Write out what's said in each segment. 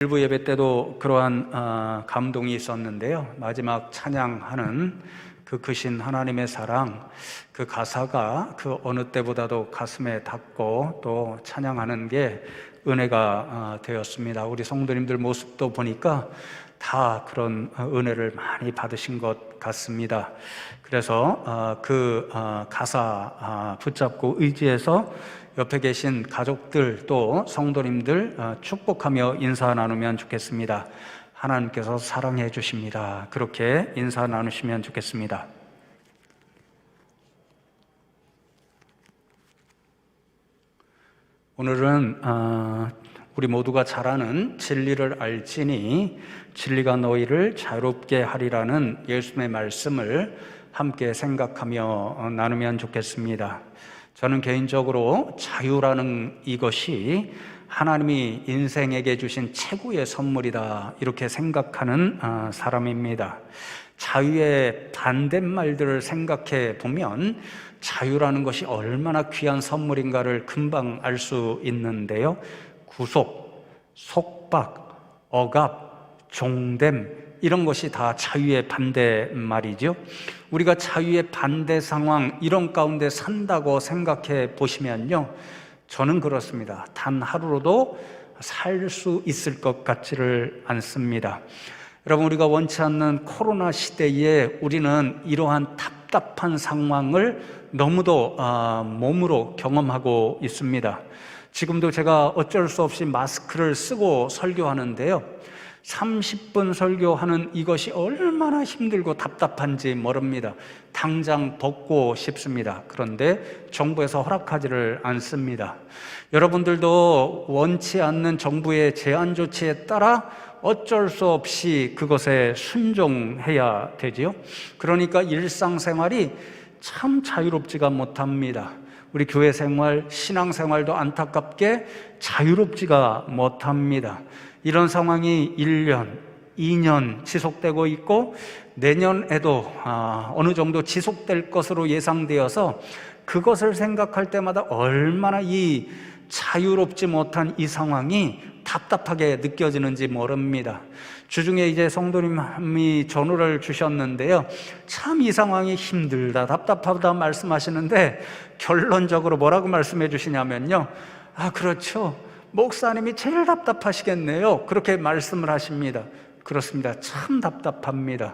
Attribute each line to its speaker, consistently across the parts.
Speaker 1: 일부 예배 때도 그러한 감동이 있었는데요. 마지막 찬양하는 그 크신 하나님의 사랑, 그 가사가 그 어느 때보다도 가슴에 닿고 또 찬양하는 게 은혜가 되었습니다. 우리 성도님들 모습도 보니까 다 그런 은혜를 많이 받으신 것 같습니다. 그래서 그 가사 붙잡고 의지해서 옆에 계신 가족들 또 성도님들 축복하며 인사 나누면 좋겠습니다. 하나님께서 사랑해 주십니다. 그렇게 인사 나누시면 좋겠습니다. 오늘은 우리 모두가 잘 아는 진리를 알지니 진리가 너희를 자유롭게 하리라는 예수님의 말씀을 함께 생각하며 나누면 좋겠습니다. 저는 개인적으로 자유라는 이것이 하나님이 인생에게 주신 최고의 선물이다 이렇게 생각하는 사람입니다. 자유의 반대말들을 생각해 보면 자유라는 것이 얼마나 귀한 선물인가를 금방 알 수 있는데요. 구속, 속박, 억압, 종됨 이런 것이 다 자유의 반대말이죠. 우리가 자유의 반대 상황 이런 가운데 산다고 생각해 보시면요, 저는 그렇습니다. 단 하루로도 살 수 있을 것 같지를 않습니다. 여러분, 우리가 원치 않는 코로나 시대에 우리는 이러한 답답한 상황을 너무도 몸으로 경험하고 있습니다. 지금도 제가 어쩔 수 없이 마스크를 쓰고 설교하는데요, 30분 설교하는 이것이 얼마나 힘들고 답답한지 모릅니다. 당장 벗고 싶습니다. 그런데 정부에서 허락하지를 않습니다. 여러분들도 원치 않는 정부의 제한 조치에 따라 어쩔 수 없이 그것에 순종해야 되지요. 그러니까 일상생활이 참 자유롭지가 못합니다. 우리 교회 생활, 신앙 생활도 안타깝게 자유롭지가 못합니다. 이런 상황이 1년, 2년 지속되고 있고 내년에도 어느 정도 지속될 것으로 예상되어서 그것을 생각할 때마다 얼마나 이 자유롭지 못한 이 상황이 답답하게 느껴지는지 모릅니다. 주중에 이제 성도님이 전호를 주셨는데요, 참 이 상황이 힘들다, 답답하다 말씀하시는데 결론적으로 뭐라고 말씀해 주시냐면요, 그렇죠, 목사님이 제일 답답하시겠네요, 그렇게 말씀을 하십니다. 그렇습니다. 참 답답합니다.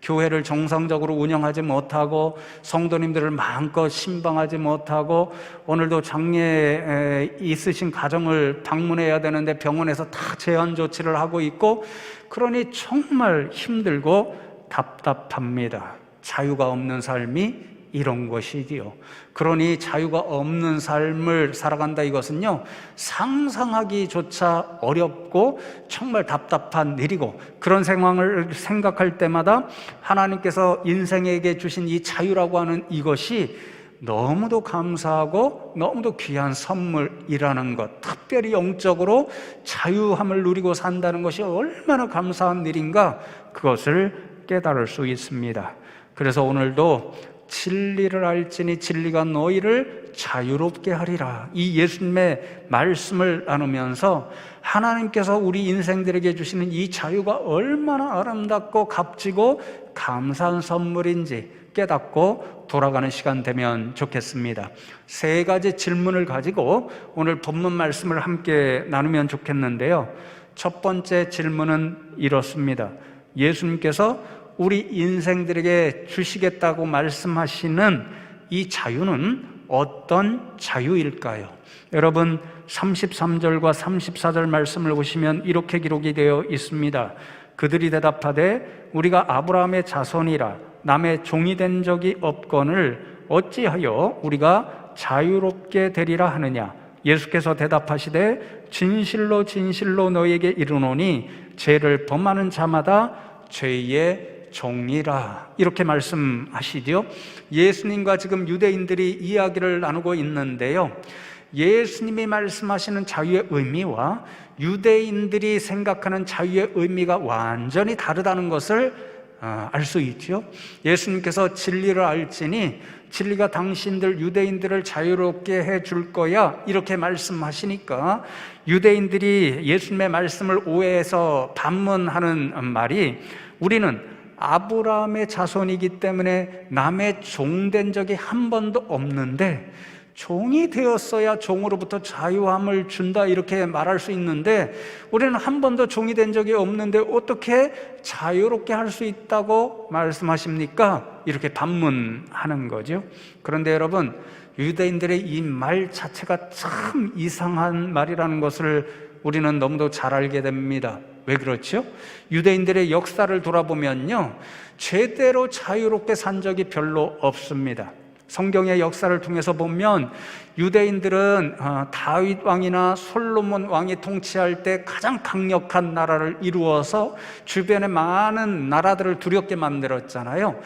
Speaker 1: 교회를 정상적으로 운영하지 못하고 성도님들을 마음껏 신방하지 못하고 오늘도 장례에 있으신 가정을 방문해야 되는데 병원에서 다 제한 조치를 하고 있고, 그러니 정말 힘들고 답답합니다. 자유가 없는 삶이 이런 것이지요. 그러니 자유가 없는 삶을 살아간다 이것은요, 상상하기조차 어렵고 정말 답답한 일이고, 그런 상황을 생각할 때마다 하나님께서 인생에게 주신 이 자유라고 하는 이것이 너무도 감사하고 너무도 귀한 선물이라는 것, 특별히 영적으로 자유함을 누리고 산다는 것이 얼마나 감사한 일인가, 그것을 깨달을 수 있습니다. 그래서 오늘도 진리를 알지니 진리가 너희를 자유롭게 하리라, 이 예수님의 말씀을 나누면서 하나님께서 우리 인생들에게 주시는 이 자유가 얼마나 아름답고 값지고 감사한 선물인지 깨닫고 돌아가는 시간 되면 좋겠습니다. 세 가지 질문을 가지고 오늘 본문 말씀을 함께 나누면 좋겠는데요, 첫 번째 질문은 이렇습니다. 예수님께서 우리 인생들에게 주시겠다고 말씀하시는 이 자유는 어떤 자유일까요? 여러분, 33절과 34절 말씀을 보시면 이렇게 기록이 되어 있습니다. 그들이 대답하되 우리가 아브라함의 자손이라 남의 종이 된 적이 없거늘 어찌하여 우리가 자유롭게 되리라 하느냐? 예수께서 대답하시되 진실로 진실로 너희에게 이르노니 죄를 범하는 자마다 죄의 종이라, 이렇게 말씀하시죠. 예수님과 지금 유대인들이 이야기를 나누고 있는데요, 예수님이 말씀하시는 자유의 의미와 유대인들이 생각하는 자유의 의미가 완전히 다르다는 것을 알 수 있죠. 예수님께서 진리를 알지니 진리가 당신들 유대인들을 자유롭게 해줄 거야, 이렇게 말씀하시니까 유대인들이 예수님의 말씀을 오해해서 반문하는 말이, 우리는 아브라함의 자손이기 때문에 남의 종된 적이 한 번도 없는데 종이 되었어야 종으로부터 자유함을 준다, 이렇게 말할 수 있는데 우리는 한 번도 종이 된 적이 없는데 어떻게 자유롭게 할 수 있다고 말씀하십니까? 이렇게 반문하는 거죠. 그런데 여러분, 유대인들의 이 말 자체가 참 이상한 말이라는 것을 우리는 너무도 잘 알게 됩니다. 왜 그렇죠? 유대인들의 역사를 돌아보면요, 제대로 자유롭게 산 적이 별로 없습니다. 성경의 역사를 통해서 보면 유대인들은 다윗 왕이나 솔로몬 왕이 통치할 때 가장 강력한 나라를 이루어서 주변의 많은 나라들을 두렵게 만들었잖아요.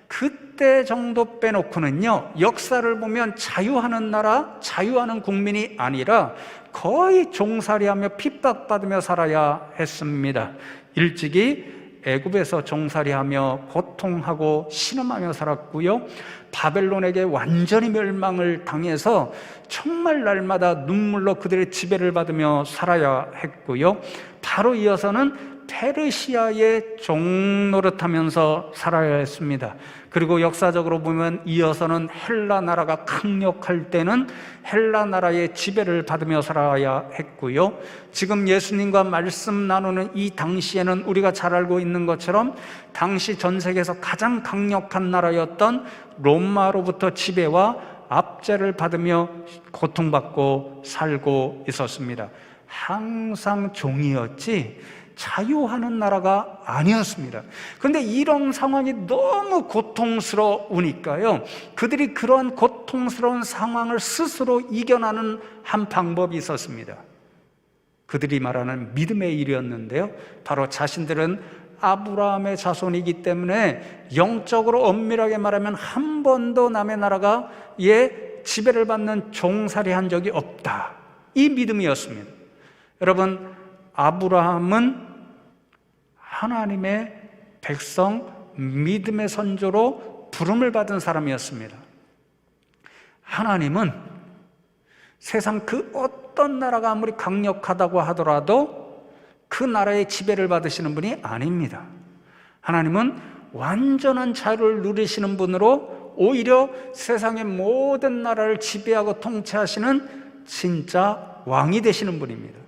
Speaker 1: 그때 정도 빼놓고는요, 역사를 보면 자유하는 나라, 자유하는 국민이 아니라 거의 종살이하며 핍박받으며 살아야 했습니다. 일찍이 애굽에서 종살이하며 고통하고 신음하며 살았고요, 바벨론에게 완전히 멸망을 당해서 정말 날마다 눈물로 그들의 지배를 받으며 살아야 했고요, 바로 이어서는 페르시아의 종 노릇하면서 살아야 했습니다. 그리고 역사적으로 보면 이어서는 헬라 나라가 강력할 때는 헬라 나라의 지배를 받으며 살아야 했고요, 지금 예수님과 말씀 나누는 이 당시에는 우리가 잘 알고 있는 것처럼 당시 전 세계에서 가장 강력한 나라였던 로마로부터 지배와 압제를 받으며 고통받고 살고 있었습니다. 항상 종이었지 자유하는 나라가 아니었습니다. 그런데 이런 상황이 너무 고통스러우니까요, 그들이 그러한 고통스러운 상황을 스스로 이겨나는 한 방법이 있었습니다. 그들이 말하는 믿음의 일이었는데요, 바로 자신들은 아브라함의 자손이기 때문에 영적으로 엄밀하게 말하면 한 번도 남의 나라가 지배를 받는 종살이한 적이 없다, 이 믿음이었습니다. 여러분, 아브라함은 하나님의 백성, 믿음의 선조로 부름을 받은 사람이었습니다. 하나님은 세상 그 어떤 나라가 아무리 강력하다고 하더라도 그 나라의 지배를 받으시는 분이 아닙니다. 하나님은 완전한 자유를 누리시는 분으로 오히려 세상의 모든 나라를 지배하고 통치하시는 진짜 왕이 되시는 분입니다.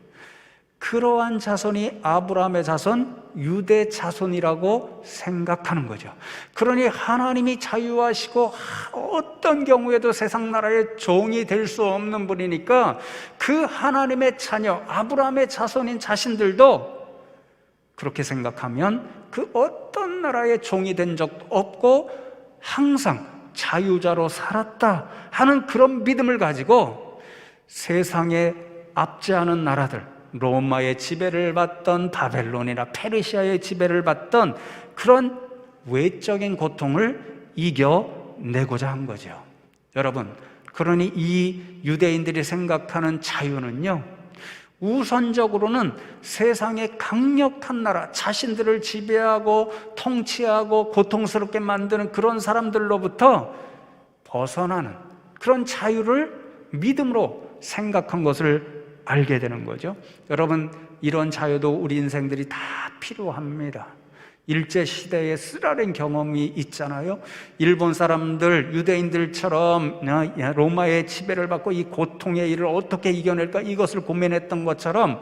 Speaker 1: 그러한 자손이 아브라함의 자손, 유대 자손이라고 생각하는 거죠. 그러니 하나님이 자유하시고 어떤 경우에도 세상 나라의 종이 될 수 없는 분이니까 그 하나님의 자녀, 아브라함의 자손인 자신들도 그렇게 생각하면 그 어떤 나라의 종이 된 적도 없고 항상 자유자로 살았다 하는 그런 믿음을 가지고 세상에 압제하는 나라들, 로마의 지배를 받던 바벨론이나 페르시아의 지배를 받던 그런 외적인 고통을 이겨내고자 한 거죠. 여러분, 그러니 이 유대인들이 생각하는 자유는요, 우선적으로는 세상의 강력한 나라, 자신들을 지배하고 통치하고 고통스럽게 만드는 그런 사람들로부터 벗어나는 그런 자유를 믿음으로 생각한 것을 알게 되는 거죠. 여러분, 이런 자유도 우리 인생들이 다 필요합니다. 일제시대의 쓰라린 경험이 있잖아요. 일본 사람들, 유대인들처럼 로마의 지배를 받고 이 고통의 일을 어떻게 이겨낼까, 이것을 고민했던 것처럼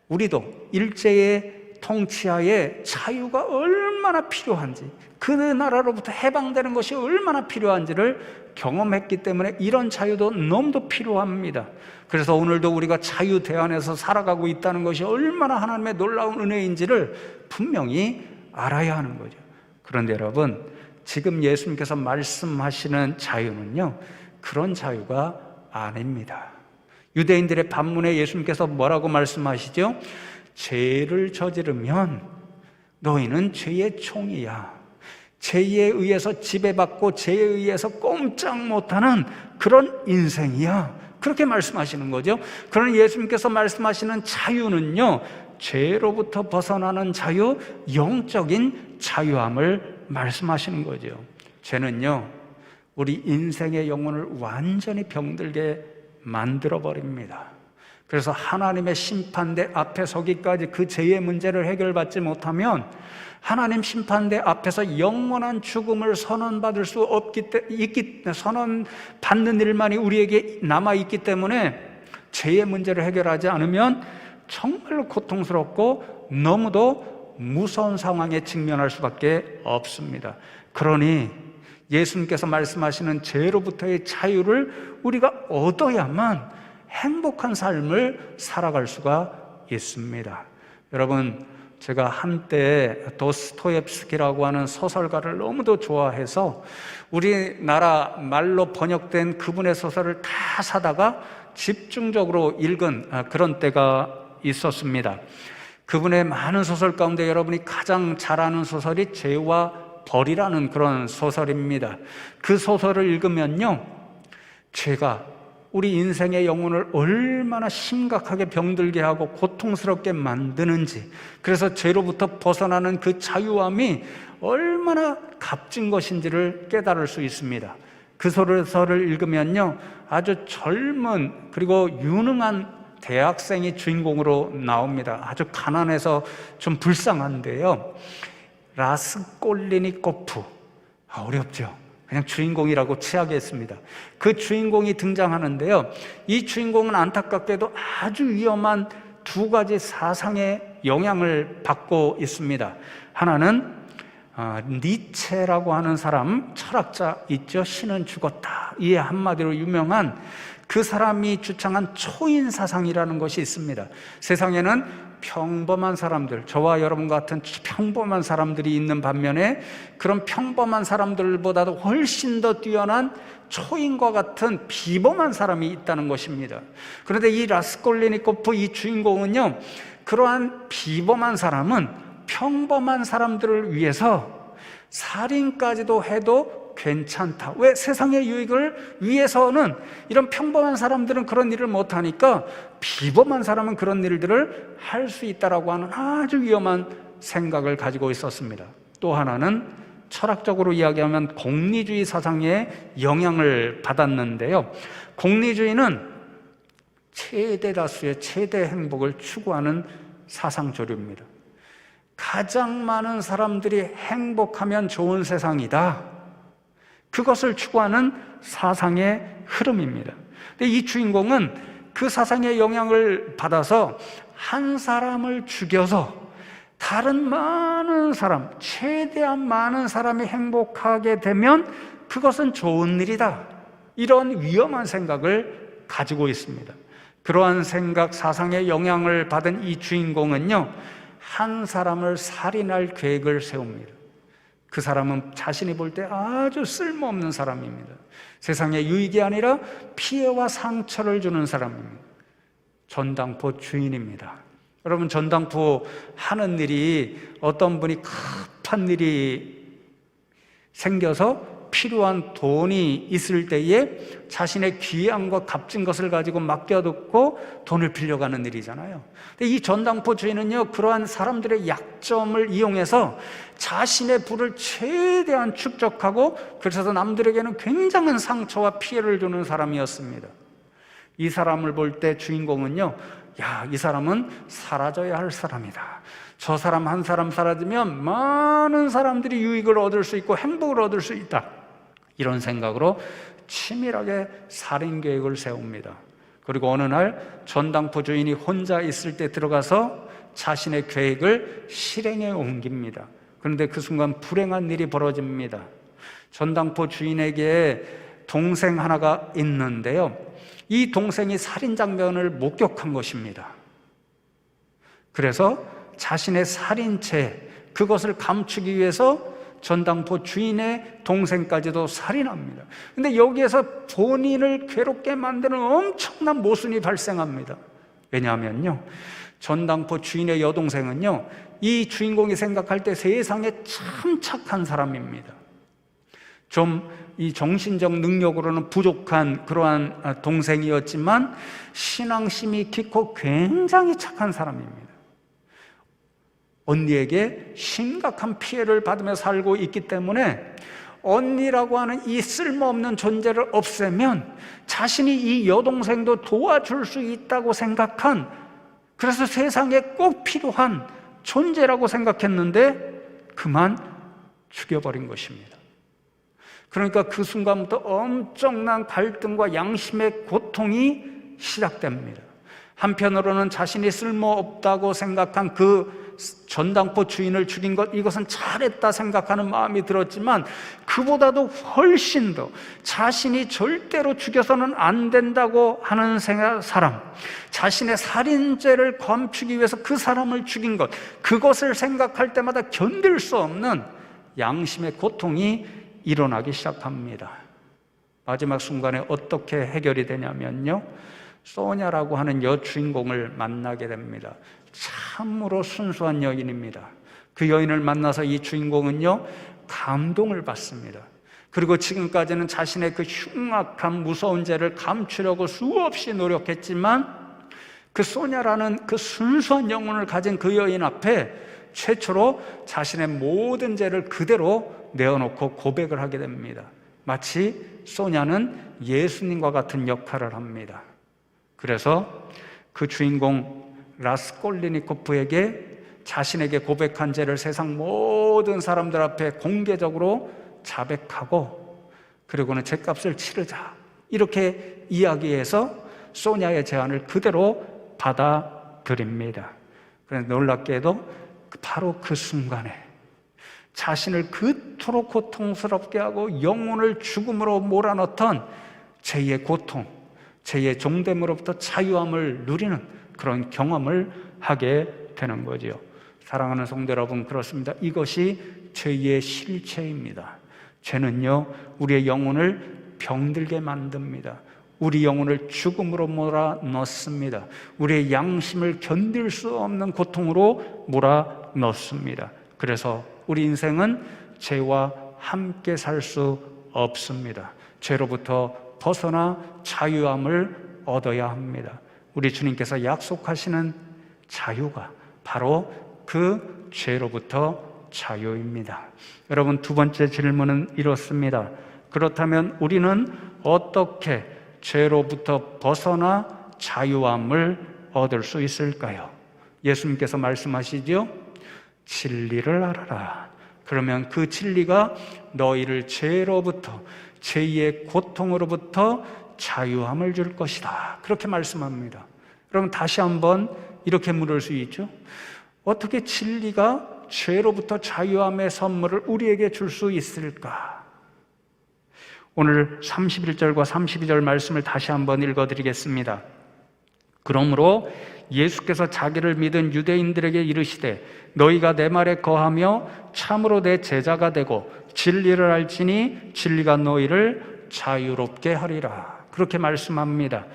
Speaker 1: 우리도 일제의 통치하에 자유가 얼마나 필요한지, 그 나라로부터 해방되는 것이 얼마나 필요한지를 경험했기 때문에 이런 자유도 너무도 필요합니다. 그래서 오늘도 우리가 자유대 안에서 살아가고 있다는 것이 얼마나 하나님의 놀라운 은혜인지를 분명히 알아야 하는 거죠. 그런데 여러분, 지금 예수님께서 말씀하시는 자유는요, 그런 자유가 아닙니다. 유대인들의 반문에 예수님께서 뭐라고 말씀하시죠? 죄를 저지르면 너희는 죄의 총이야. 죄에 의해서 지배받고 죄에 의해서 꼼짝 못하는 그런 인생이야, 그렇게 말씀하시는 거죠. 그러니 예수님께서 말씀하시는 자유는요, 죄로부터 벗어나는 자유, 영적인 자유함을 말씀하시는 거죠. 죄는요, 우리 인생의 영혼을 완전히 병들게 만들어버립니다. 그래서 하나님의 심판대 앞에 서기까지 그 죄의 문제를 해결받지 못하면 하나님 심판대 앞에서 영원한 죽음을 선언받을 수 선언받는 일만이 우리에게 남아있기 때문에 죄의 문제를 해결하지 않으면 정말로 고통스럽고 너무도 무서운 상황에 직면할 수밖에 없습니다. 그러니 예수님께서 말씀하시는 죄로부터의 자유를 우리가 얻어야만 행복한 삶을 살아갈 수가 있습니다. 여러분, 제가 한때 도스토옙스키라고 하는 소설가를 너무도 좋아해서 우리나라 말로 번역된 그분의 소설을 다 사다가 집중적으로 읽은 그런 때가 있었습니다. 그분의 많은 소설 가운데 여러분이 가장 잘 아는 소설이 죄와 벌이라는 그런 소설입니다. 그 소설을 읽으면요, 죄가 우리 인생의 영혼을 얼마나 심각하게 병들게 하고 고통스럽게 만드는지, 그래서 죄로부터 벗어나는 그 자유함이 얼마나 값진 것인지를 깨달을 수 있습니다. 그 소설을 읽으면요, 아주 젊은 그리고 유능한 대학생이 주인공으로 나옵니다. 아주 가난해서 좀 불쌍한데요, 라스콜리니코프, 어렵죠? 그냥 주인공이라고 취하겠습니다. 그 주인공이 등장하는데요, 이 주인공은 안타깝게도 아주 위험한 두 가지 사상의 영향을 받고 있습니다. 하나는 니체라고 하는 사람, 철학자 있죠? 신은 죽었다, 이 한마디로 유명한 그 사람이 주창한 초인 사상이라는 것이 있습니다. 세상에는 평범한 사람들, 저와 여러분 같은 평범한 사람들이 있는 반면에 그런 평범한 사람들보다도 훨씬 더 뛰어난 초인과 같은 비범한 사람이 있다는 것입니다. 그런데 이 라스콜리니코프 이 주인공은요, 그러한 비범한 사람은 평범한 사람들을 위해서 살인까지도 해도 괜찮다. 왜? 세상의 유익을 위해서는 이런 평범한 사람들은 그런 일을 못하니까 비범한 사람은 그런 일들을 할 수 있다라고 하는 아주 위험한 생각을 가지고 있었습니다. 또 하나는 철학적으로 이야기하면 공리주의 사상의 영향을 받았는데요, 공리주의는 최대 다수의 최대 행복을 추구하는 사상 조류입니다. 가장 많은 사람들이 행복하면 좋은 세상이다, 그것을 추구하는 사상의 흐름입니다. 근데 이 주인공은 그 사상의 영향을 받아서 한 사람을 죽여서 다른 많은 사람, 최대한 많은 사람이 행복하게 되면 그것은 좋은 일이다, 이런 위험한 생각을 가지고 있습니다. 그러한 생각, 사상의 영향을 받은 이 주인공은요, 한 사람을 살인할 계획을 세웁니다. 그 사람은 자신이 볼 때 아주 쓸모없는 사람입니다. 세상에 유익이 아니라 피해와 상처를 주는 사람입니다. 전당포 주인입니다. 여러분, 전당포 하는 일이 어떤 분이 급한 일이 생겨서 필요한 돈이 있을 때에 자신의 귀한 것, 값진 것을 가지고 맡겨두고 돈을 빌려가는 일이잖아요. 근데 이 전당포 주인은요, 그러한 사람들의 약점을 이용해서 자신의 부를 최대한 축적하고, 그래서 남들에게는 굉장한 상처와 피해를 주는 사람이었습니다. 이 사람을 볼 때 주인공은요, 야, 이 사람은 사라져야 할 사람이다. 저 사람 한 사람 사라지면 많은 사람들이 유익을 얻을 수 있고 행복을 얻을 수 있다, 이런 생각으로 치밀하게 살인 계획을 세웁니다. 그리고 어느 날 전당포 주인이 혼자 있을 때 들어가서 자신의 계획을 실행에 옮깁니다. 그런데 그 순간 불행한 일이 벌어집니다. 전당포 주인에게 동생 하나가 있는데요, 이 동생이 살인 장면을 목격한 것입니다. 그래서 자신의 살인죄, 그것을 감추기 위해서 전당포 주인의 동생까지도 살인합니다. 근데 여기에서 본인을 괴롭게 만드는 엄청난 모순이 발생합니다. 왜냐하면요, 전당포 주인의 여동생은요, 이 주인공이 생각할 때 세상에 참 착한 사람입니다. 좀 이 정신적 능력으로는 부족한 그러한 동생이었지만 신앙심이 깊고 굉장히 착한 사람입니다. 언니에게 심각한 피해를 받으며 살고 있기 때문에 언니라고 하는 이 쓸모없는 존재를 없애면 자신이 이 여동생도 도와줄 수 있다고 생각한, 그래서 세상에 꼭 필요한 존재라고 생각했는데 그만 죽여버린 것입니다. 그러니까 그 순간부터 엄청난 갈등과 양심의 고통이 시작됩니다. 한편으로는 자신이 쓸모없다고 생각한 그 전당포 주인을 죽인 것, 이것은 잘했다 생각하는 마음이 들었지만 그보다도 훨씬 더 자신이 절대로 죽여서는 안 된다고 하는 사람, 자신의 살인죄를 감추기 위해서 그 사람을 죽인 것, 그것을 생각할 때마다 견딜 수 없는 양심의 고통이 일어나기 시작합니다. 마지막 순간에 어떻게 해결이 되냐면요, 소냐라고 하는 여주인공을 만나게 됩니다. 참으로 순수한 여인입니다. 그 여인을 만나서 이 주인공은요, 감동을 받습니다. 그리고 지금까지는 자신의 그 흉악한 무서운 죄를 감추려고 수없이 노력했지만 그 소냐라는 그 순수한 영혼을 가진 그 여인 앞에 최초로 자신의 모든 죄를 그대로 내어놓고 고백을 하게 됩니다. 마치 소냐는 예수님과 같은 역할을 합니다. 그래서 그 주인공 라스콜리니코프에게 자신에게 고백한 죄를 세상 모든 사람들 앞에 공개적으로 자백하고, 그리고는 죄값을 치르자, 이렇게 이야기해서 소냐의 제안을 그대로 받아들입니다. 그런데 놀랍게도 바로 그 순간에 자신을 그토록 고통스럽게 하고 영혼을 죽음으로 몰아넣던 죄의 고통, 죄의 종됨으로부터 자유함을 누리는 그런 경험을 하게 되는 거죠. 사랑하는 성도 여러분, 그렇습니다. 이것이 죄의 실체입니다. 죄는요, 우리의 영혼을 병들게 만듭니다. 우리 영혼을 죽음으로 몰아넣습니다. 우리의 양심을 견딜 수 없는 고통으로 몰아넣습니다. 그래서 우리 인생은 죄와 함께 살 수 없습니다. 죄로부터 벗어나 자유함을 얻어야 합니다. 우리 주님께서 약속하시는 자유가 바로 그 죄로부터 자유입니다. 여러분, 두 번째 질문은 이렇습니다. 그렇다면 우리는 어떻게 죄로부터 벗어나 자유함을 얻을 수 있을까요? 예수님께서 말씀하시죠. 진리를 알아라. 그러면 그 진리가 너희를 죄로부터, 죄의 고통으로부터 자유함을 줄 것이다. 그렇게 말씀합니다. 여러분, 다시 한번 이렇게 물을 수 있죠. 어떻게 진리가 죄로부터 자유함의 선물을 우리에게 줄 수 있을까? 오늘 31절과 32절 말씀을 다시 한번 읽어드리겠습니다. 그러므로 예수께서 자기를 믿은 유대인들에게 이르시되 너희가 내 말에 거하며 참으로 내 제자가 되고 진리를 알지니 진리가 너희를 자유롭게 하리라. 그렇게 말씀합니다.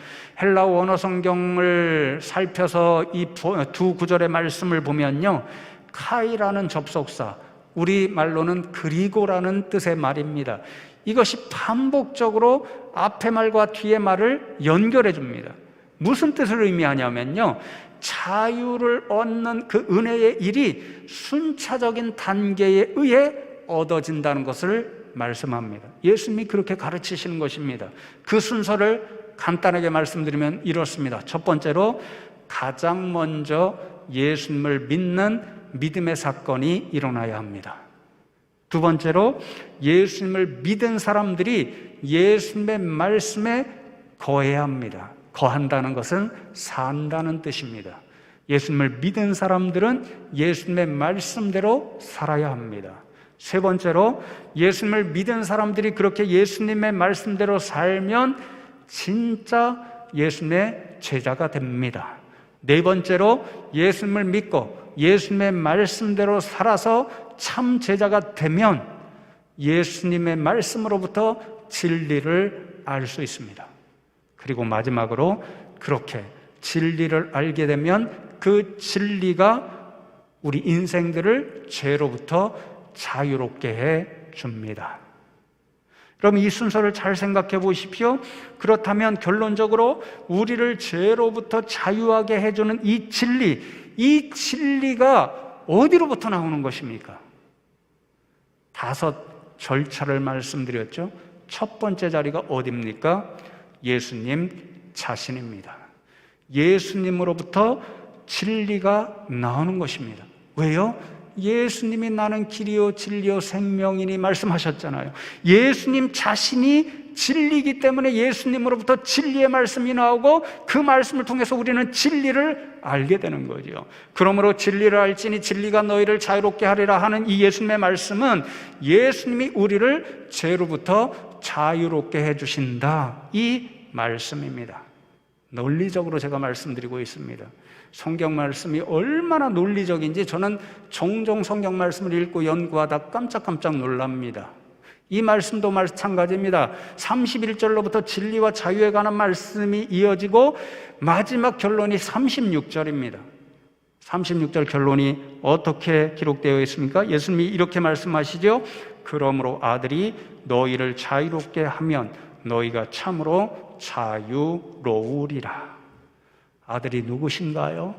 Speaker 1: 헬라어 원어 성경을 살펴서 이 두 구절의 말씀을 보면요, 카이라는 접속사, 우리 말로는 그리고라는 뜻의 말입니다. 이것이 반복적으로 앞의 말과 뒤의 말을 연결해 줍니다. 무슨 뜻을 의미하냐면요, 자유를 얻는 그 은혜의 일이 순차적인 단계에 의해 얻어진다는 것을 말씀합니다. 예수님이 그렇게 가르치시는 것입니다. 그 순서를 간단하게 말씀드리면 이렇습니다. 첫 번째로, 가장 먼저 예수님을 믿는 믿음의 사건이 일어나야 합니다. 두 번째로, 예수님을 믿은 사람들이 예수님의 말씀에 거해야 합니다. 거한다는 것은 산다는 뜻입니다. 예수님을 믿은 사람들은 예수님의 말씀대로 살아야 합니다. 세 번째로, 예수님을 믿은 사람들이 그렇게 예수님의 말씀대로 살면 진짜 예수님의 제자가 됩니다. 네 번째로, 예수님을 믿고 예수님의 말씀대로 살아서 참 제자가 되면 예수님의 말씀으로부터 진리를 알 수 있습니다. 그리고 마지막으로, 그렇게 진리를 알게 되면 그 진리가 우리 인생들을 죄로부터 자유롭게 해 줍니다. 여러분, 이 순서를 잘 생각해 보십시오. 그렇다면 결론적으로 우리를 죄로부터 자유하게 해주는 이 진리가 어디로부터 나오는 것입니까? 5 절차를 말씀드렸죠. 첫 번째 자리가 어디입니까? 예수님 자신입니다. 예수님으로부터 진리가 나오는 것입니다. 왜요? 예수님이 나는 길이요 진리요 생명이니 말씀하셨잖아요. 예수님 자신이 진리이기 때문에 예수님으로부터 진리의 말씀이 나오고 그 말씀을 통해서 우리는 진리를 알게 되는 거죠. 그러므로 진리를 알지니 진리가 너희를 자유롭게 하리라 하는 이 예수님의 말씀은 예수님이 우리를 죄로부터 자유롭게 해주신다, 이 말씀입니다. 논리적으로 제가 말씀드리고 있습니다. 성경 말씀이 얼마나 논리적인지 저는 종종 성경 말씀을 읽고 연구하다 깜짝깜짝 놀랍니다. 이 말씀도 마찬가지입니다. 31절로부터 진리와 자유에 관한 말씀이 이어지고 마지막 결론이 36절입니다. 36절 결론이 어떻게 기록되어 있습니까? 예수님이 이렇게 말씀하시죠. 그러므로 아들이 너희를 자유롭게 하면 너희가 참으로 자유로우리라. 아들이 누구신가요?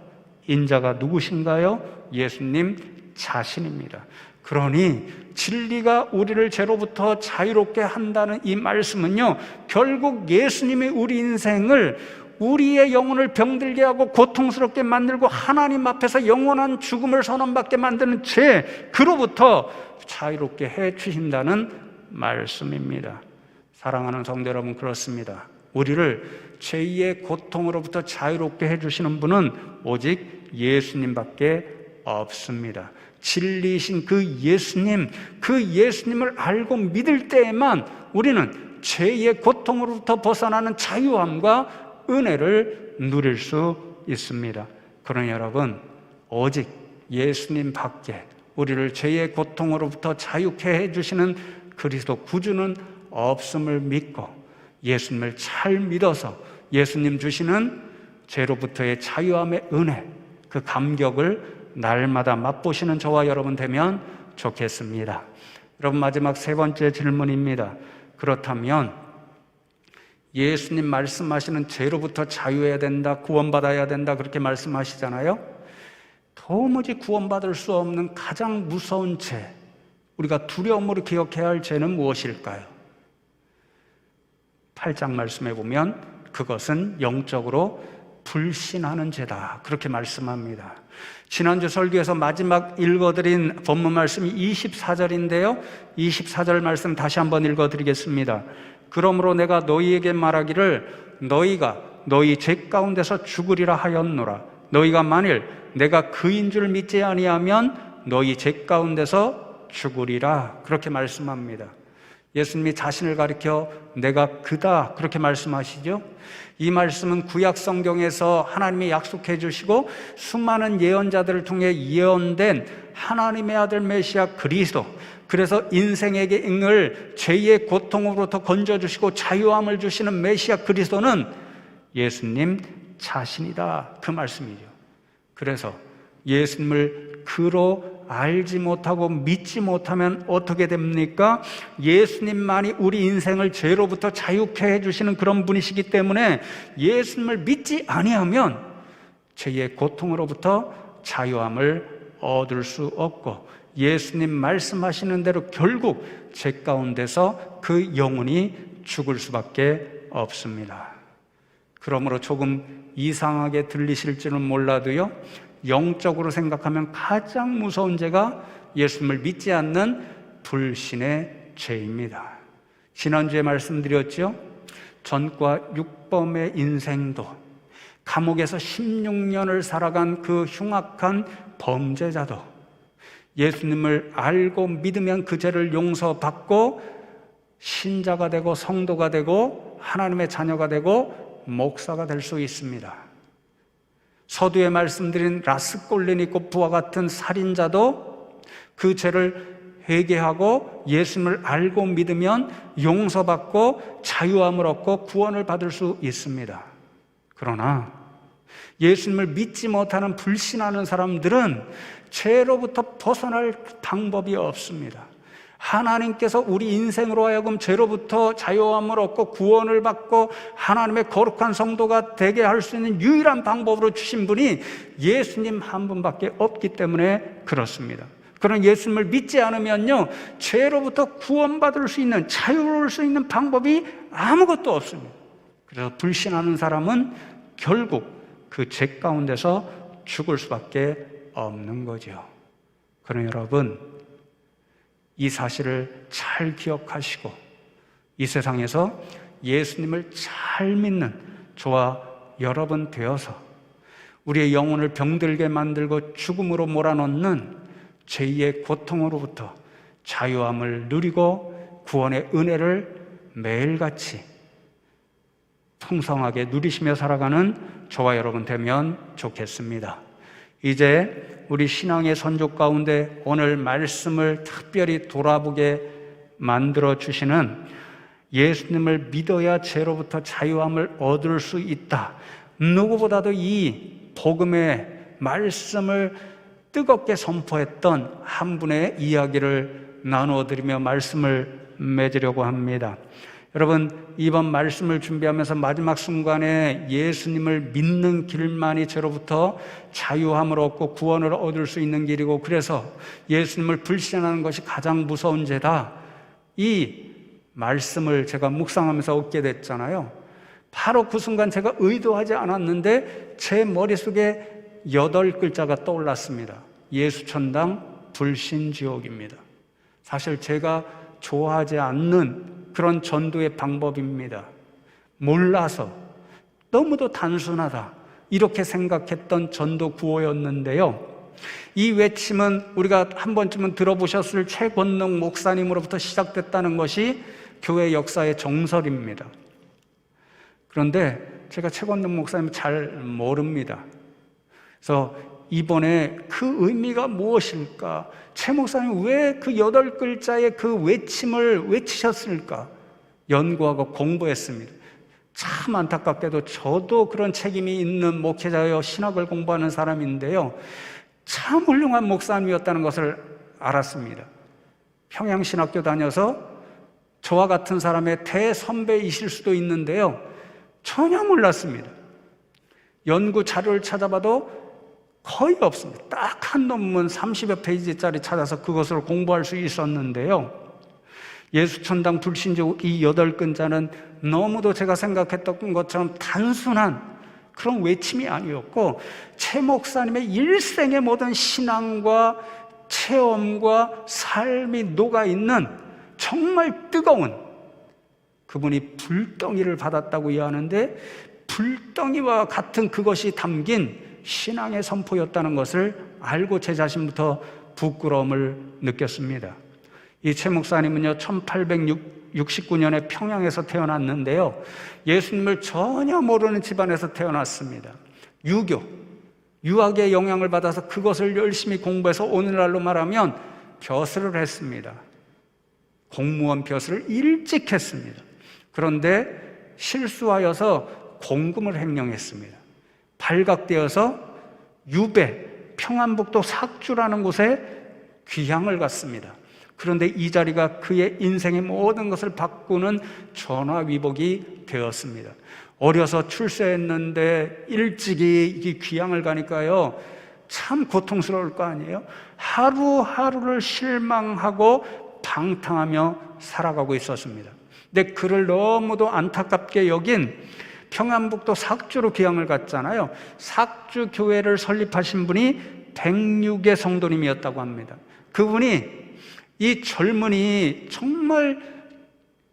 Speaker 1: 인자가 누구신가요? 예수님 자신입니다. 그러니 진리가 우리를 죄로부터 자유롭게 한다는 이 말씀은요, 결국 예수님이 우리 인생을, 우리의 영혼을 병들게 하고 고통스럽게 만들고 하나님 앞에서 영원한 죽음을 선언받게 만드는 죄, 그로부터 자유롭게 해 주신다는 말씀입니다. 사랑하는 성도 여러분, 그렇습니다. 우리를 죄의 고통으로부터 자유롭게 해주시는 분은 오직 예수님밖에 없습니다. 진리이신 그 예수님을 알고 믿을 때에만 우리는 죄의 고통으로부터 벗어나는 자유함과 은혜를 누릴 수 있습니다. 그러니 여러분, 오직 예수님 밖에 우리를 죄의 고통으로부터 자유케 해주시는 그리스도 구주는 없음을 믿고 예수님을 잘 믿어서 예수님 주시는 죄로부터의 자유함의 은혜, 그 감격을 날마다 맛보시는 저와 여러분 되면 좋겠습니다. 여러분, 마지막 3번째 질문입니다. 그렇다면 예수님 말씀하시는 죄로부터 자유해야 된다, 구원받아야 된다, 그렇게 말씀하시잖아요. 도무지 구원받을 수 없는 가장 무서운 죄, 우리가 두려움으로 기억해야 할 죄는 무엇일까요? 8장 말씀해 보면 그것은 영적으로 불신하는 죄다, 그렇게 말씀합니다. 지난주 설교에서 마지막 읽어드린 본문 말씀이 24절인데요 24절 말씀 다시 한번 읽어드리겠습니다. 그러므로 내가 너희에게 말하기를 너희가 너희 죄 가운데서 죽으리라 하였노라. 너희가 만일 내가 그인 줄 믿지 아니하면 너희 죄 가운데서 죽으리라, 그렇게 말씀합니다. 예수님이 자신을 가리켜 내가 그다, 그렇게 말씀하시죠. 이 말씀은 구약 성경에서 하나님이 약속해 주시고 수많은 예언자들을 통해 예언된 하나님의 아들 메시아 그리스도, 그래서 인생에게 잉을 죄의 고통으로부터 건져주시고 자유함을 주시는 메시아 그리스도는 예수님 자신이다, 그 말씀이죠. 그래서 예수님을 그로 알지 못하고 믿지 못하면 어떻게 됩니까? 예수님만이 우리 인생을 죄로부터 자유케 해주시는 그런 분이시기 때문에 예수님을 믿지 아니하면 죄의 고통으로부터 자유함을 얻을 수 없고 예수님 말씀하시는 대로 결국 죄 가운데서 그 영혼이 죽을 수밖에 없습니다. 그러므로 조금 이상하게 들리실지는 몰라도요, 영적으로 생각하면 가장 무서운 죄가 예수님을 믿지 않는 불신의 죄입니다. 지난주에 말씀드렸죠. 전과 6범의 인생도, 감옥에서 16년을 살아간 그 흉악한 범죄자도 예수님을 알고 믿으면 그 죄를 용서받고 신자가 되고 성도가 되고 하나님의 자녀가 되고 목사가 될 수 있습니다. 서두에 말씀드린 라스콜레니코프와 같은 살인자도 그 죄를 회개하고 예수님을 알고 믿으면 용서받고 자유함을 얻고 구원을 받을 수 있습니다. 그러나 예수님을 믿지 못하는 불신하는 사람들은 죄로부터 벗어날 방법이 없습니다. 하나님께서 우리 인생으로 하여금 죄로부터 자유함을 얻고 구원을 받고 하나님의 거룩한 성도가 되게 할 수 있는 유일한 방법으로 주신 분이 예수님 한 분밖에 없기 때문에 그렇습니다. 그런 예수님을 믿지 않으면요, 죄로부터 구원받을 수 있는, 자유로울 수 있는 방법이 아무것도 없습니다. 그래서 불신하는 사람은 결국 그 죄 가운데서 죽을 수밖에 없는 거죠. 그러나 여러분, 이 사실을 잘 기억하시고 이 세상에서 예수님을 잘 믿는 저와 여러분 되어서 우리의 영혼을 병들게 만들고 죽음으로 몰아넣는 죄의 고통으로부터 자유함을 누리고 구원의 은혜를 매일같이 풍성하게 누리시며 살아가는 저와 여러분 되면 좋겠습니다. 이제 우리 신앙의 선조 가운데 오늘 말씀을 특별히 돌아보게 만들어 주시는 예수님을 믿어야 죄로부터 자유함을 얻을 수 있다. 누구보다도 이 복음의 말씀을 뜨겁게 선포했던 한 분의 이야기를 나누어 드리며 말씀을 맺으려고 합니다. 여러분, 이번 말씀을 준비하면서 마지막 순간에 예수님을 믿는 길만이 죄로부터 자유함을 얻고 구원을 얻을 수 있는 길이고, 그래서 예수님을 불신하는 것이 가장 무서운 죄다, 이 말씀을 제가 묵상하면서 얻게 됐잖아요. 바로 그 순간 제가 의도하지 않았는데 제 머릿속에 8글자가 떠올랐습니다. 예수천당 불신지옥입니다. 사실 제가 좋아하지 않는 그런 전도의 방법입니다. 몰라서 너무도 단순하다 이렇게 생각했던 전도 구호였는데요, 이 외침은 우리가 한 번쯤은 들어보셨을 최권능 목사님으로부터 시작됐다는 것이 교회 역사의 정설입니다. 그런데 제가 최권능 목사님을 잘 모릅니다. 그래서 이번에 그 의미가 무엇일까? 최 목사님 왜 그 8글자의 그 외침을 외치셨을까? 연구하고 공부했습니다. 참 안타깝게도 저도 그런 책임이 있는 목회자여 신학을 공부하는 사람인데요, 참 훌륭한 목사님이었다는 것을 알았습니다. 평양신학교 다녀서 저와 같은 사람의 대선배이실 수도 있는데요, 전혀 몰랐습니다. 연구 자료를 찾아봐도 거의 없습니다. 딱 한 논문 30여 페이지짜리 찾아서 그것을 공부할 수 있었는데요, 예수천당 불신지옥 이 8글자는 너무도 제가 생각했던 것처럼 단순한 그런 외침이 아니었고, 최 목사님의 일생의 모든 신앙과 체험과 삶이 녹아있는 정말 뜨거운, 그분이 불덩이를 받았다고 이해하는데 불덩이와 같은 그것이 담긴 신앙의 선포였다는 것을 알고 제 자신부터 부끄러움을 느꼈습니다. 이 최 목사님은요, 1869년에 평양에서 태어났는데요, 예수님을 전혀 모르는 집안에서 태어났습니다. 유학의 영향을 받아서 그것을 열심히 공부해서 오늘날로 말하면 벼슬을 했습니다. 공무원 벼슬을 일찍 했습니다. 그런데 실수하여서 공금을 횡령했습니다. 발각되어서 유배, 평안북도 삭주라는 곳에 귀향을 갔습니다. 그런데 이 자리가 그의 인생의 모든 것을 바꾸는 전화위복이 되었습니다. 어려서 출세했는데 일찍이 이 귀향을 가니까요, 참 고통스러울 거 아니에요? 하루하루를 실망하고 방탕하며 살아가고 있었습니다. 근데 그를 너무도 안타깝게 여긴 평안북도 삭주로 귀향을 갔잖아요. 삭주 교회를 설립하신 분이 백육의 성도님이었다고 합니다. 그분이 이 젊은이 정말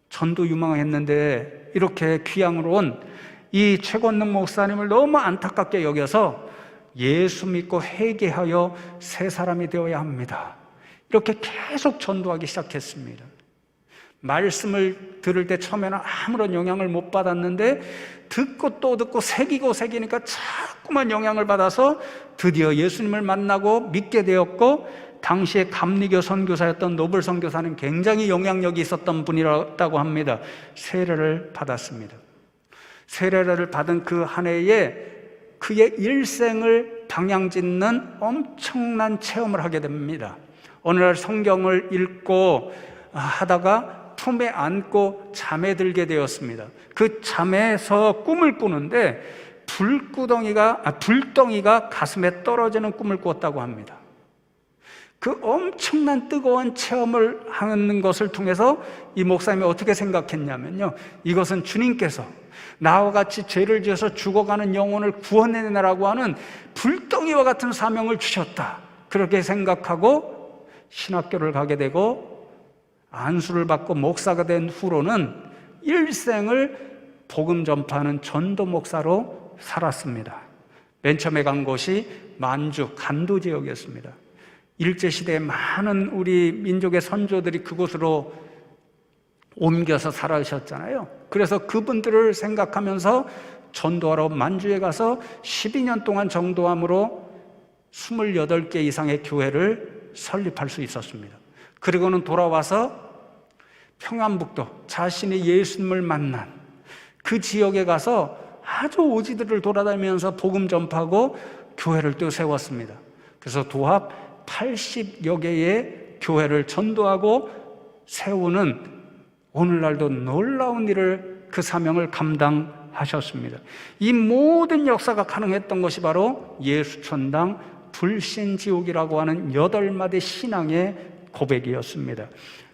Speaker 1: 전도 유망했는데 이렇게 귀향으로 온 이 최권능 목사님을 너무 안타깝게 여겨서 예수 믿고 회개하여 새 사람이 되어야 합니다, 이렇게 계속 전도하기 시작했습니다. 말씀을 들을 때 처음에는 아무런 영향을 못 받았는데 듣고 또 듣고 새기니까 자꾸만 영향을 받아서 드디어 예수님을 만나고 믿게 되었고, 당시에 감리교 선교사였던 노블 선교사는 굉장히 영향력이 있었던 분이라고 합니다. 세례를 받았습니다. 세례를 받은 그 한 해에 그의 일생을 방향짓는 엄청난 체험을 하게 됩니다. 어느 날 성경을 읽고 하다가 품에 안고 잠에 들게 되었습니다. 그 잠에서 꿈을 꾸는데 불덩이가 가슴에 떨어지는 꿈을 꾸었다고 합니다. 그 엄청난 뜨거운 체험을 하는 것을 통해서 이 목사님이 어떻게 생각했냐면요, 이것은 주님께서 나와 같이 죄를 지어서 죽어가는 영혼을 구원해내라고 하는 불덩이와 같은 사명을 주셨다, 그렇게 생각하고 신학교를 가게 되고 안수를 받고 목사가 된 후로는 일생을 복음 전파하는 전도 목사로 살았습니다. 맨 처음에 간 곳이 만주 간도 지역이었습니다. 일제시대에 많은 우리 민족의 선조들이 그곳으로 옮겨서 살아오셨잖아요. 그래서 그분들을 생각하면서 전도하러 만주에 가서 12년 동안 전도함으로 28개 이상의 교회를 설립할 수 있었습니다. 그리고는 돌아와서 평안북도 자신이 예수님을 만난 그 지역에 가서 아주 오지들을 돌아다니면서 복음 전파하고 교회를 또 세웠습니다. 그래서 도합 80여 개의 교회를 전도하고 세우는 오늘날도 놀라운 일을, 그 사명을 감당하셨습니다. 이 모든 역사가 가능했던 것이 바로 예수천당 불신지옥이라고 하는 8마디 신앙의 고백이었습니다.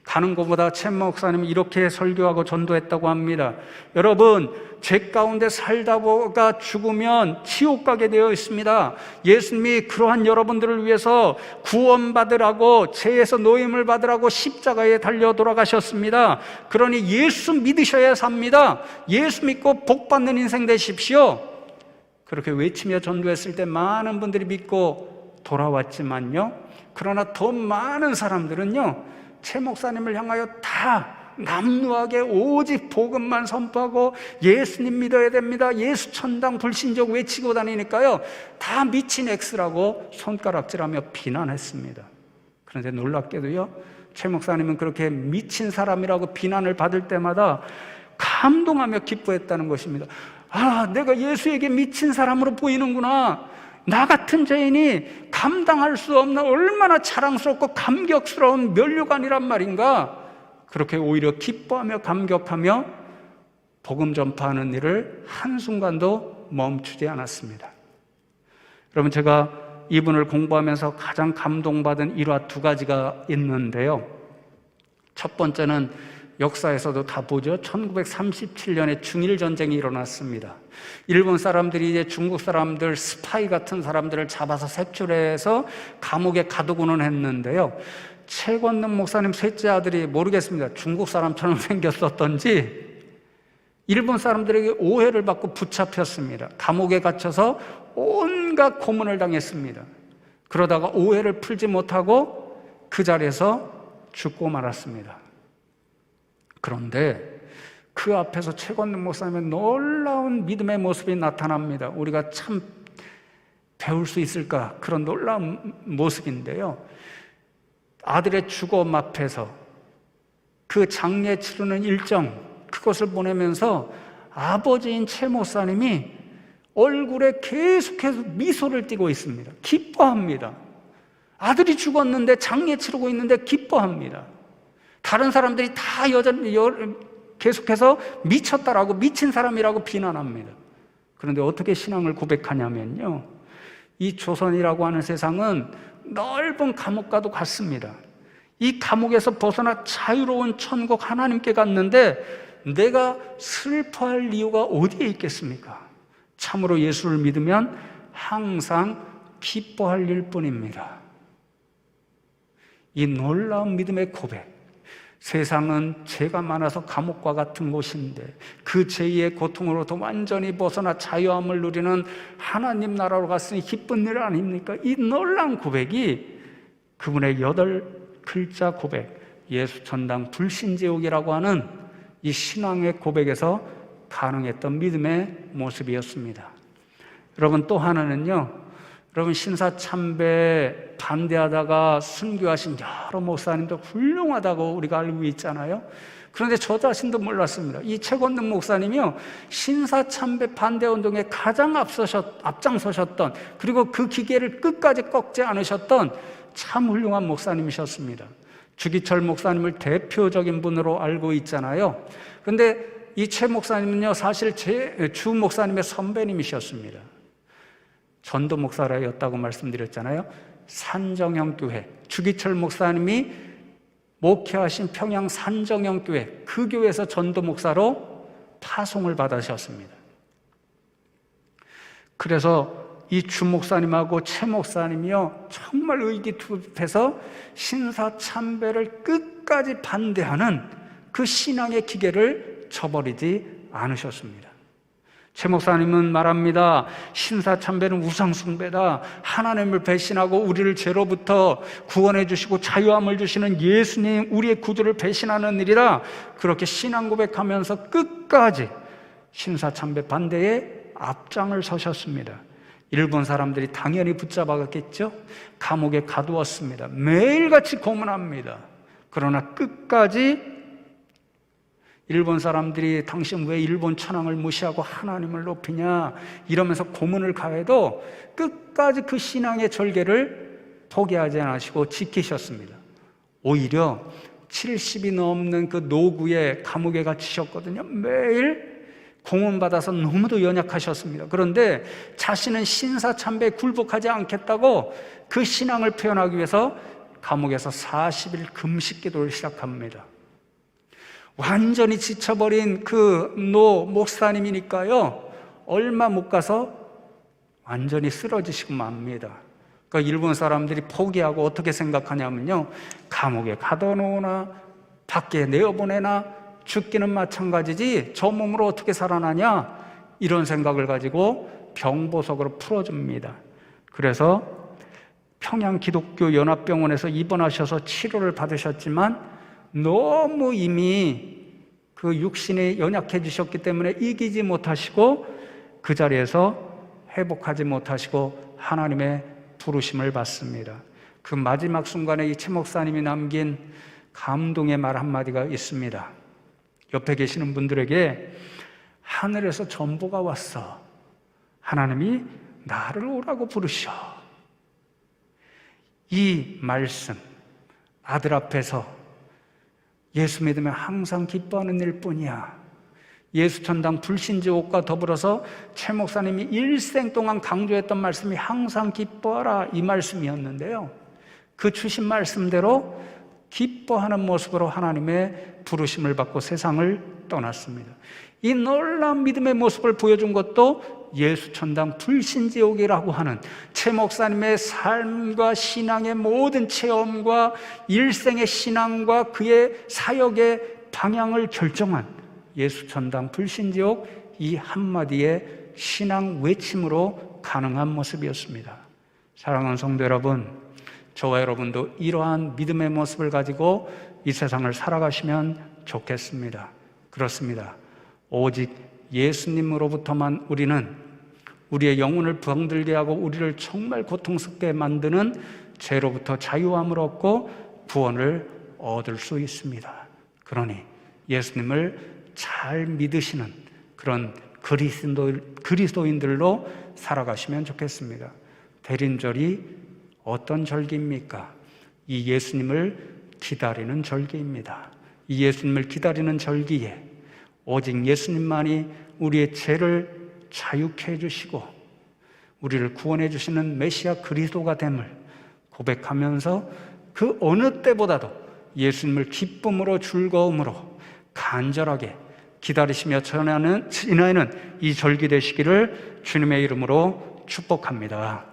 Speaker 1: 가는 것보다 최 목사님은 이렇게 설교하고 전도했다고 합니다. 여러분, 죄 가운데 살다가 죽으면 지옥 가게 되어 있습니다. 예수님이 그러한 여러분들을 위해서 구원받으라고, 죄에서 노임을 받으라고 십자가에 달려 돌아가셨습니다. 그러니 예수 믿으셔야 삽니다. 예수 믿고 복 받는 인생 되십시오. 그렇게 외치며 전도했을 때 많은 분들이 믿고 돌아왔지만요, 그러나 더 많은 사람들은요, 최 목사님을 향하여 다 남루하게 오직 복음만 선포하고 예수님 믿어야 됩니다, 예수 천당 불신족 외치고 다니니까요, 다 미친 X라고 손가락질하며 비난했습니다. 그런데 놀랍게도요, 최 목사님은 그렇게 미친 사람이라고 비난을 받을 때마다 감동하며 기뻐했다는 것입니다. 아, 내가 예수에게 미친 사람으로 보이는구나, 나 같은 죄인이 감당할 수 없는 얼마나 자랑스럽고 감격스러운 면류관이란 말인가, 그렇게 오히려 기뻐하며 감격하며 복음 전파하는 일을 한순간도 멈추지 않았습니다. 여러분, 제가 이분을 공부하면서 가장 감동받은 일화 2가지가 있는데요. 첫 번째는 역사에서도 다 보죠. 1937년에 중일전쟁이 일어났습니다. 일본 사람들이 이제 중국 사람들, 스파이 같은 사람들을 잡아서 색출해서 감옥에 가두고는 했는데요, 최권능 목사님 셋째 아들이 모르겠습니다, 중국 사람처럼 생겼었던지 일본 사람들에게 오해를 받고 붙잡혔습니다. 감옥에 갇혀서 온갖 고문을 당했습니다. 그러다가 오해를 풀지 못하고 그 자리에서 죽고 말았습니다. 그런데 그 앞에서 최권능 목사님의 놀라운 믿음의 모습이 나타납니다. 우리가 참 배울 수 있을까, 그런 놀라운 모습인데요, 아들의 죽음 앞에서 그 장례 치르는 일정, 그것을 보내면서 아버지인 최 목사님이 얼굴에 계속해서 미소를 띠고 있습니다. 기뻐합니다. 아들이 죽었는데 장례 치르고 있는데 기뻐합니다. 다른 사람들이 다 여전히 계속해서 미쳤다라고, 미친 사람이라고 비난합니다. 그런데 어떻게 신앙을 고백하냐면요, 이 조선이라고 하는 세상은 넓은 감옥과도 같습니다. 이 감옥에서 벗어나 자유로운 천국 하나님께 갔는데 내가 슬퍼할 이유가 어디에 있겠습니까? 참으로 예수를 믿으면 항상 기뻐할 일뿐입니다. 이 놀라운 믿음의 고백, 세상은 죄가 많아서 감옥과 같은 곳인데 그 죄의 고통으로부터 완전히 벗어나 자유함을 누리는 하나님 나라로 갔으니 기쁜 일 아닙니까? 이 놀라운 고백이 그분의 8글자 고백, 예수 천당 불신지옥이라고 하는 이 신앙의 고백에서 가능했던 믿음의 모습이었습니다. 여러분, 또 하나는요, 여러분, 신사참배 반대하다가 순교하신 여러 목사님도 훌륭하다고 우리가 알고 있잖아요. 그런데 저 자신도 몰랐습니다. 이 최권능 목사님이요, 신사참배 반대운동에 가장 앞장서셨던, 그리고 그 기계를 끝까지 꺾지 않으셨던 참 훌륭한 목사님이셨습니다. 주기철 목사님을 대표적인 분으로 알고 있잖아요. 그런데 이 최 목사님은요, 사실 주 목사님의 선배님이셨습니다. 전도 목사였다고 말씀드렸잖아요. 산정형 교회, 주기철 목사님이 목회하신 평양 산정형 교회, 그 교회에서 전도 목사로 파송을 받으셨습니다. 그래서 이 주 목사님하고 최 목사님이요, 정말 의기투합해서 신사참배를 끝까지 반대하는 그 신앙의 기계를 저버리지 않으셨습니다. 최 목사님은 말합니다. 신사참배는 우상숭배다. 하나님을 배신하고 우리를 죄로부터 구원해 주시고 자유함을 주시는 예수님, 우리의 구주를 배신하는 일이라, 그렇게 신앙 고백하면서 끝까지 신사참배 반대에 앞장을 서셨습니다. 일본 사람들이 당연히 붙잡아갔겠죠. 감옥에 가두었습니다. 매일같이 고문합니다. 그러나 끝까지 일본 사람들이 당신 왜 일본 천황을 무시하고 하나님을 높이냐 이러면서 고문을 가해도 끝까지 그 신앙의 절개를 포기하지 않으시고 지키셨습니다. 오히려 70이 넘는 그 노구에 감옥에 갇히셨거든요. 매일 고문받아서 너무도 연약하셨습니다. 그런데 자신은 신사참배에 굴복하지 않겠다고 그 신앙을 표현하기 위해서 감옥에서 40일 금식 기도를 시작합니다. 완전히 지쳐버린 그 노 목사님이니까요, 얼마 못 가서 완전히 쓰러지시고 맙니다. 그러니까 일본 사람들이 포기하고 어떻게 생각하냐면요, 감옥에 가둬놓으나 밖에 내어보내나 죽기는 마찬가지지 저 몸으로 어떻게 살아나냐, 이런 생각을 가지고 병보석으로 풀어줍니다. 그래서 평양 기독교 연합병원에서 입원하셔서 치료를 받으셨지만 너무 이미 그 육신이 연약해지셨기 때문에 이기지 못하시고 그 자리에서 회복하지 못하시고 하나님의 부르심을 받습니다. 그 마지막 순간에 이 최 목사님이 남긴 감동의 말 한마디가 있습니다. 옆에 계시는 분들에게 하늘에서 전보가 왔어. 하나님이 나를 오라고 부르셔. 이 말씀, 아들 앞에서 예수 믿으면 항상 기뻐하는 일뿐이야. 예수천당 불신지옥과 더불어서 최 목사님이 일생 동안 강조했던 말씀이 항상 기뻐하라, 이 말씀이었는데요, 그 주신 말씀대로 기뻐하는 모습으로 하나님의 부르심을 받고 세상을 떠났습니다. 이 놀라운 믿음의 모습을 보여준 것도 예수천당 불신지옥이라고 하는 최 목사님의 삶과 신앙의 모든 체험과 일생의 신앙과 그의 사역의 방향을 결정한 예수천당 불신지옥, 이 한마디의 신앙 외침으로 가능한 모습이었습니다. 사랑하는 성도 여러분, 저와 여러분도 이러한 믿음의 모습을 가지고 이 세상을 살아가시면 좋겠습니다. 그렇습니다. 오직 예수님으로부터만 우리는 우리의 영혼을 병들게 하고 우리를 정말 고통스럽게 만드는 죄로부터 자유함을 얻고 구원을 얻을 수 있습니다. 그러니 예수님을 잘 믿으시는 그런 그리스도인들로 살아가시면 좋겠습니다. 대림절이 어떤 절기입니까? 이 예수님을 기다리는 절기입니다. 이 예수님을 기다리는 절기에 오직 예수님만이 우리의 죄를 자유케 해주시고 우리를 구원해 주시는 메시아 그리스도가 됨을 고백하면서 그 어느 때보다도 예수님을 기쁨으로 즐거움으로 간절하게 기다리시며 지나는 이 절기 되시기를 주님의 이름으로 축복합니다.